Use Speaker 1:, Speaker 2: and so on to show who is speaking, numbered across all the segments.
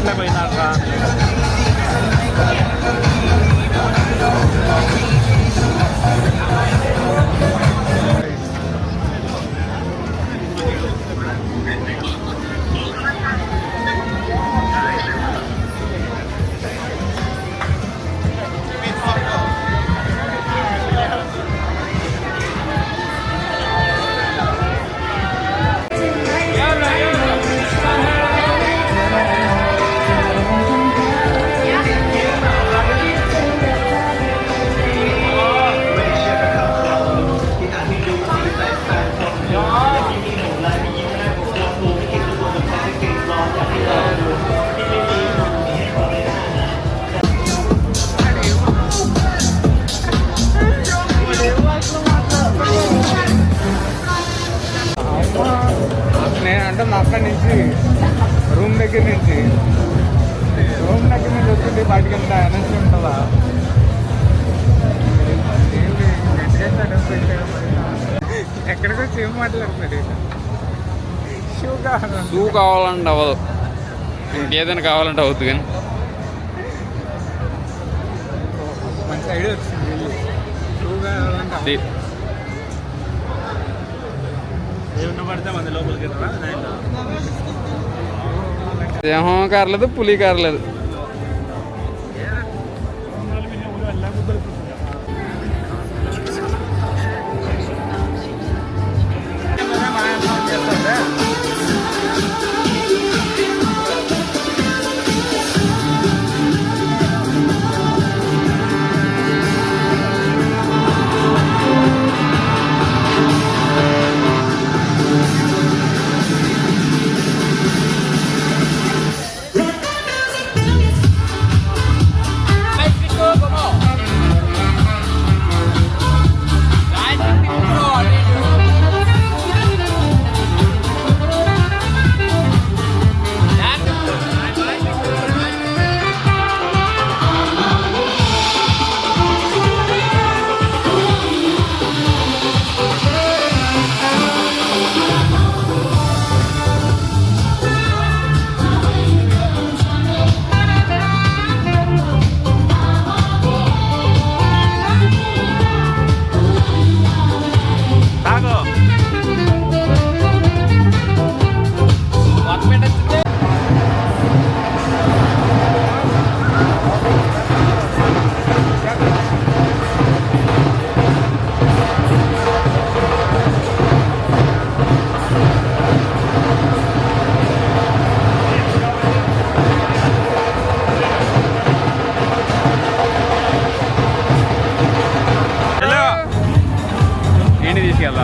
Speaker 1: అట్లే పోయినాక అంటే మా అక్కడి నుంచి రూమ్ దగ్గర నుంచి వచ్చింది వాటికి ఎంత ఎనర్జీ ఉంటుందా ఎక్కడికి వచ్చి ఏం మాట్లాడుతున్నారు
Speaker 2: షూ కావాలంటే అవ్వదు, ఇంకేదైనా కావాలంటే అవుతుంది. కానీ
Speaker 1: మంచి ఐడియా వచ్చింది. షూ కావాలంటే
Speaker 2: సింహం కారలేదు, పులి కారలేదు.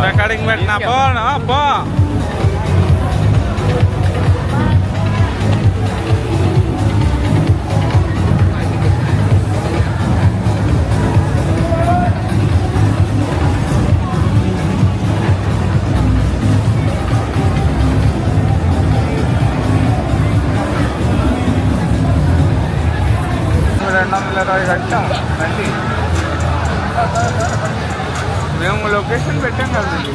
Speaker 1: రికార్డింగ్ పెట్టినా పో కట్టాం రండి. మేము లొకేషన్ పెట్టాం కదండి.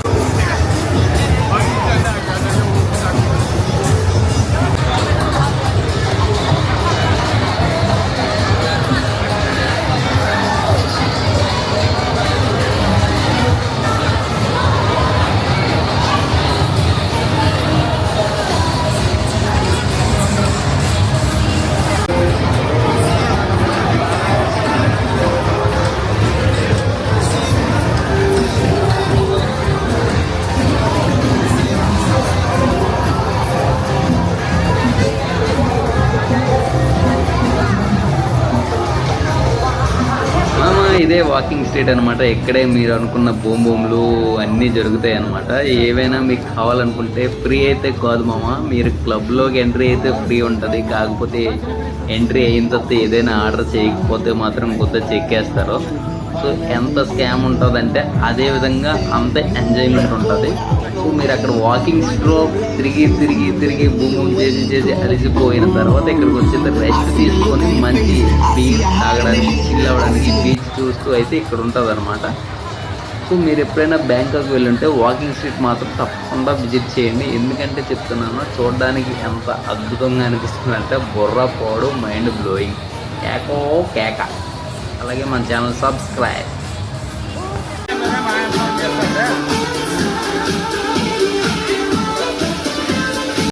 Speaker 3: ఇదే వాకింగ్ స్ట్రీట్ అనమాట. ఇక్కడే మీరు అనుకున్న బూమ్లు అన్నీ జరుగుతాయి అనమాట. ఏవైనా మీకు కావాలనుకుంటే ఫ్రీ అయితే కాదు మామ, మీరు క్లబ్లోకి ఎంట్రీ అయితే ఫ్రీ ఉంటుంది. కాకపోతే ఎంట్రీ అయిన తర్వాత ఏదైనా ఆర్డర్ చేయకపోతే మాత్రం కొత్త చెక్ వేస్తారు. సో ఎంత స్కామ్ ఉంటుందంటే అదేవిధంగా అంత ఎంజాయ్మెంట్ ఉంటుంది. సో మీరు అక్కడ వాకింగ్ స్ట్రో తిరిగి బూమ్ చేసి అలిసిపోయిన తర్వాత ఇక్కడికి వచ్చేది రెస్ట్ తీసుకొని మంచి బీచ్ తాగడానికి, చిల్ అవ్వడానికి, బీచ్ చూస్తూ అయితే ఇక్కడ ఉంటుంది అనమాట. సో మీరు ఎప్పుడైనా బ్యాంకాక్ వెళ్ళుంటే వాకింగ్ స్ట్రీట్ మాత్రం తప్పకుండా విజిట్ చేయండి. ఎందుకంటే చెప్తున్నాను, చూడడానికి ఎంత అద్భుతంగా అనిపిస్తుందంటే బుర్ర పోడు, మైండ్ బ్లోయింగ్, కేకో కేక. అలాగే మన ఛానల్ సబ్స్క్రైబ్.